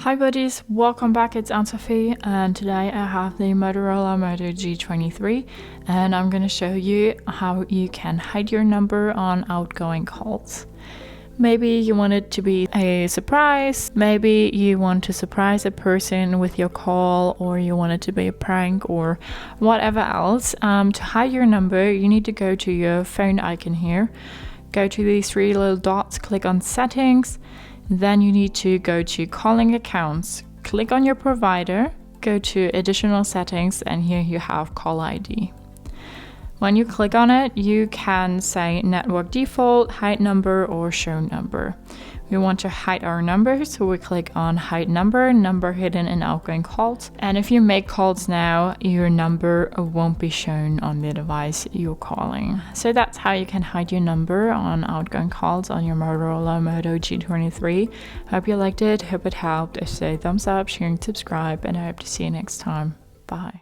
Hi buddies, welcome back, it's Anne-Sophie, and today I have the Motorola Moto G23 and I'm going to show you how you can hide your number on outgoing calls. Maybe you want it to be a surprise, maybe you want to surprise a person with your call, or you want it to be a prank or whatever else. To hide your number, you need to go to your phone icon here, go to these three little dots, click on settings. Then you need to go to calling accounts, click on your provider, go to additional settings, and here you have call ID. When you click on it, you can say network default, hide number, or show number. We want to hide our number, so we click on hide number, number hidden in outgoing calls. And if you make calls now, your number won't be shown on the device you're calling. So that's how you can hide your number on outgoing calls on your Motorola Moto G23. Hope you liked it, hope it helped. If so, thumbs up, share, and subscribe, and I hope to see you next time. Bye.